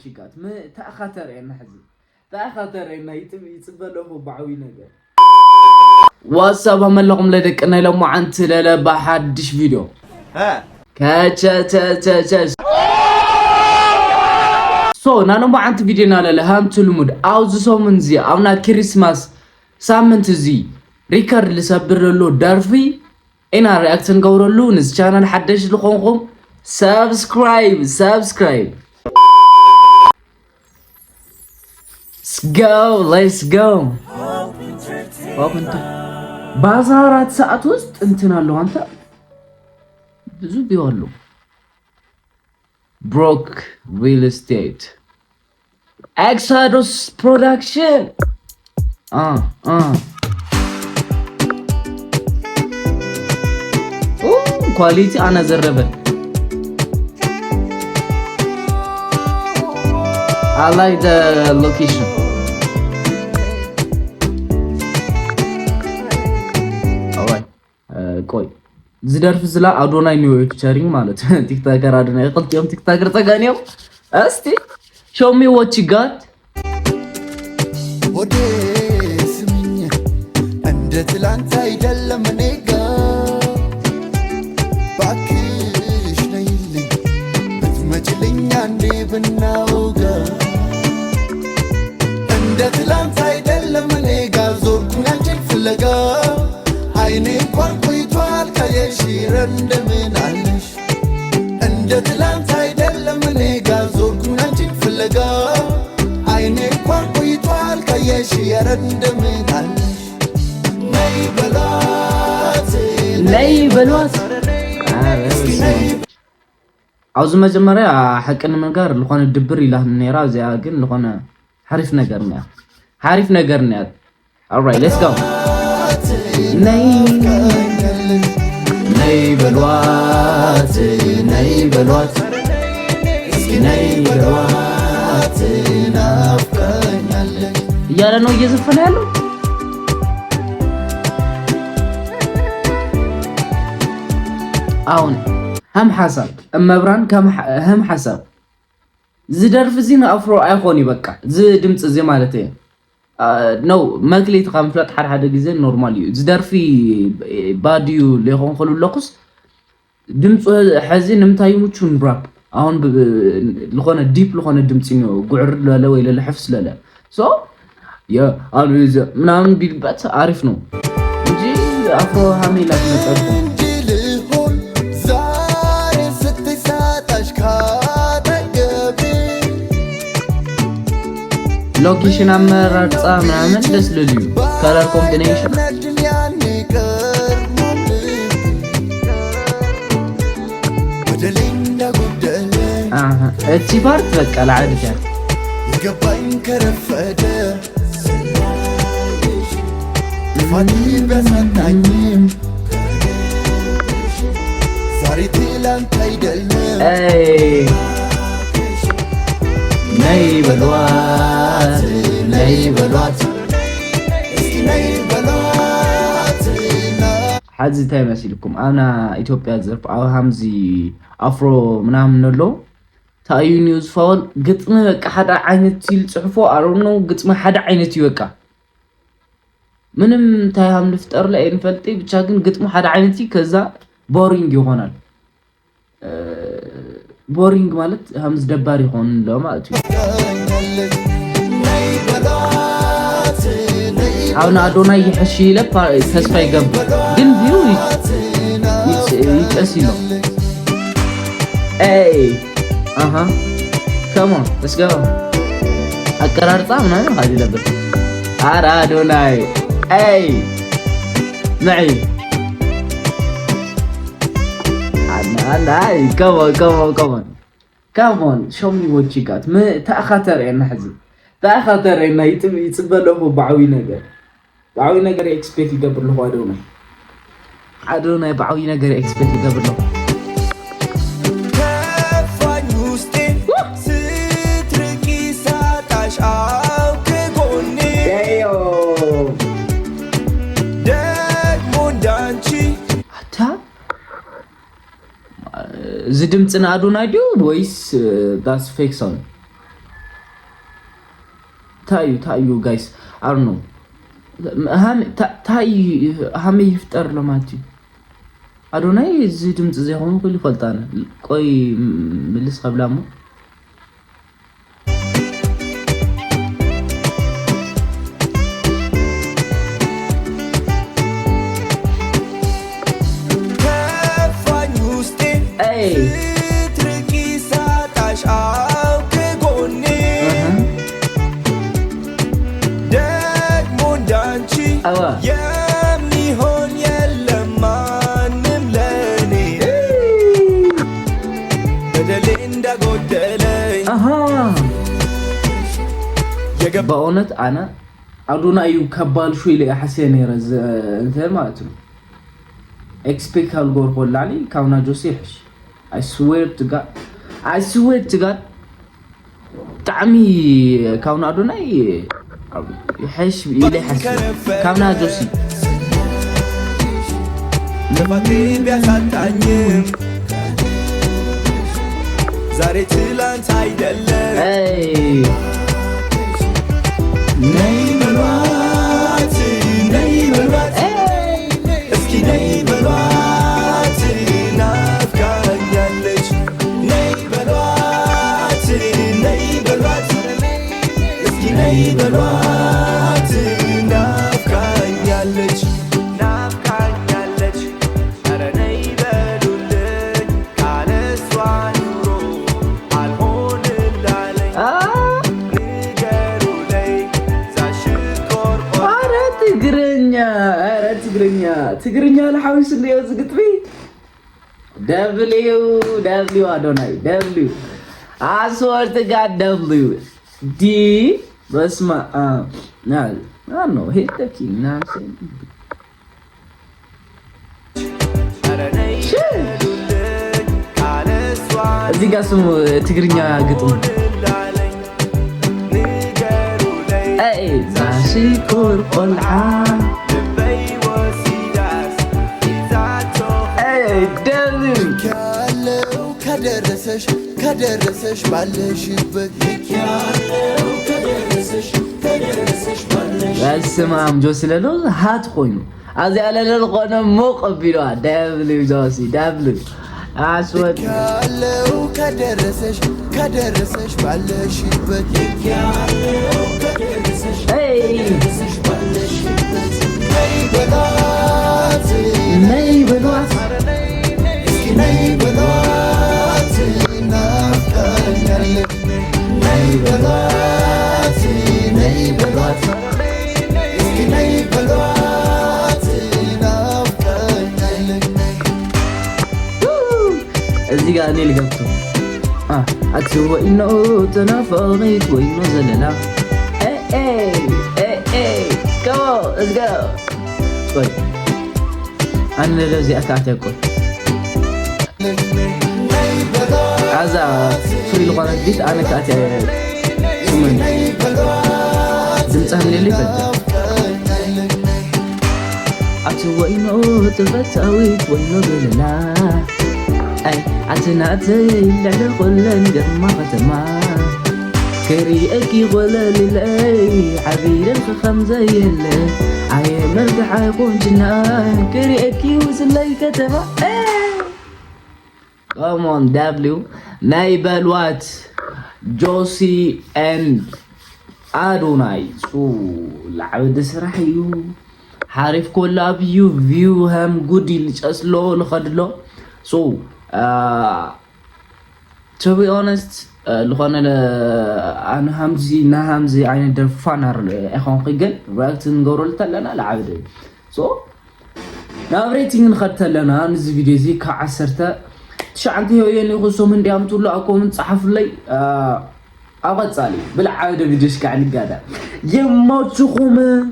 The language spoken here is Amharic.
what you got ما تأخذر يعني حزي تأخذر يعني يتبلغ بعوي نجار واتساب هم لكم لديك أنا لو ما عنت لا بحدش فيديو ها كاتش سو نانو ما عنت فيديو نالا لهم تلمود أوز سو منزي أونا كريسماس سامنت زي ريكارد لسبر له دارفي إنا رياكشن قورلو نز channel حدش لخونكم subscribe let's go open بازارات ساعات ውስጥ እንትን አለው አንተ ብዙ ቢወሉ broke real estate Exodus production quality أنا زربه I like the location. Alright. ቆይ ዝደርፍ ዝላ አዶናይ ነው ፒክቸሪንግ ማለት ቲክቶከር አዶናይ ቅልጥም ቲክቶከር ተጋኔው እስቲ show me what you got. ወደ ስሚኝ እንደ ትላንት አይደለም እኔ ጋር ባክሽ ነይልኝ ብትመጪልኝ አንዴ ብናውጋ እንደ ትላንት አይደለም እኔ ጋር ዞርኩኝ አንቺን ፍለጋ አይኔ እንኳን ቆይቷል ካየሽ እንደምን አለሽ እንደ ትላንት አይደለም እኔ ጋር ዞርኩኝ አንቺን ፍለጋ አይኔ እንኳን ቆይቷል ካየሽ እንደምን አለሽ ነይ በሏት አውዝ መጀመሪያ ሐቅን መንገር ለሆነ ድብር ይላል ነራ ዚያ ግን ለሆነ حريف نجرنا alright let's go ناي بالوات نافكنيالك يالا ነው እየዘፈነ ያለው አሁን هم حسب እመብራን هم حسب ዝደርፍ ዚና አፍሮ አይሆን ይበቃ ዝድምጽ ዚ ማለት ነው መክሊት ከምፍለጥ ሓደ ጊዜ ኖርማል እዩ ዝደርፊ ባዲዩ ለሆን ሁሉ ለኩስ ድምጽ ሐዚን ንምታይ ሙቹን ብራፕ አሁን ለሆነ ዲፕ ለሆነ ድምጽ ነው ጉዕር ለለ ወይ ለልሕፍስ ለለ ሶ ያ አሉዝ ምናምን ቢልበት አሪፍ ነው እንጂ አፍሮ ሐሜላት መጣጥ ሎኬሽን አመራርጣ ምናምን ደስ ልዩ ከለር ኮምቢኔሽን እቺ ፓርት በቃ ለዓድታ ይገባኝ ከረፈደ ለፋኒ በሰጣኝም ዛሬ ትላንት አይደለም ነይ በሏት حد تاي مسيلكم انا ኢትዮጵያ ዘርፍ አው ሐምዚ አፍሮ ምናምን ነው ታዩ ኒውስ ፋውል ግጥም በቃ ሓደ አይነት ሲል ጽሑፎ አሮን ነው ግጥም ሓደ አይነት ይወቃ ምንም ታያም ልፍጠር ላይ እንፈልጥ ብቻ ግን ግጥም ሓደ አይነት ከዛ ቦሪንግ ይሆናል ቦሪንግ ማለት ሐምዝ ደባሪ ሆን ነው ማለት ነው አሁን አዶናይ ይحሺ ለፓ ተስፋ ይገብ ግን ቪው ይጨሲ ነው ኤይ come on let's go አቀራርጻ ምናምን አዲ ነበር አራ አዶናይ ኤይ ነይ አናይ come on show me what you got ما تأخذر يعني حزي تأخذر يعني يتبلغ بعوي ነገር ኤክስፔክት ይገብር ነው አዶናይ بعوي ነገር ኤክስፔክት ይገብር ነው ከፋኝ ውስጤ ስትርቂ ሳጣሽ አው ከጎኔ ደግሞ እንዳንቺ አታ ዝድምጽና አዶናይ ዲው ወይስ ዳስ ፌክ ሳውንድ ታዩ ጋይስ አር ነው ሃሜ ይፍጠር ለማቲ አዶናይ እዚህ ድምጽ ዘይሆን ኩል ይፈልጣና ቆይ ምልስ qabላሞ የሚሆን የለም ማንም ለኔ በደሌ እንደጎደለኝ በእውነት አና አዶናይ ከባል ሹ ኢለ ሐሰን ይረዝ እንትን ማለት ነው ኤክስፔክት አልጎር ሆላሊ ካውና ጆሴፍ I swear to God ጣዕሚ ካውና አዶናይ يحش إلى حسن كامنا جوسي لفاتي بيخطانيم زاري تلان تايدلم ناي ملواتي اسكي ناي ملواتي نافكان يالج ناي ملواتي اسكي ناي ملواتي ትግርኛ ለሐዊስ ነው ዝግጥቢ ደብሊው አዶናይ ደብሊው አስወርት ጋር ደብሊው ዲ በስማ ነው ሄደኪ ናንስ እዚህ ጋር ስሙ ትግርኛ ግጥም አይ ዛሽኮር ቆልዓ ከደረሰሽ ባለሽበት ያለው ከደረሰሽ ባለሽ በስማም ጆስለሎ ሃት ኮይኑ አዚ ያለለ ቆነ ሞቅ ቢሏ ደብሊው ጆሲ ደብሊው አስወድ ያለው ከደረሰሽ ባለሽበት ያለው ከደረሰሽ ባለሽበት ነይ በላት ነይ በላት እዚህ ጋር እኔ ልገብቶ አክሱ ወይኖ ተናፈቂት ወይኖ ዘለላ go let's go ቆይ አንተ ለዚህ አካተ ቆይ አዛ ፍሪ ልቆና ዲት አነ ካተ ስምን ድምጻም ሌሊ ፈታ አክሱ ወይኖ ተፈታዊት ወይኖ ዘለላ أي عتناتي لعلى قلن قرما ختما كريئكي ولا للأي عبير الخخم زي اللي عيام القحا يكون جنان كريئكي وسلي كتما Come on W نايبل وات جوسي and أدوناي سو العبد سرحيو حارف كل أبيو فيو هم جودي لجأسلو لخدلو so to be honest لخونا أنا همزي عين درفانر إخوان قيل رأيت نقول لنا العبد so نابريتين نخدت لنا نزل فيديو زي كعسرته تشعنتي هو يعني خصوصا من ديام تقول له أكون صحف لي أبغى تصالي بالعادة فيديوش كعني قاعدة يموت شخومه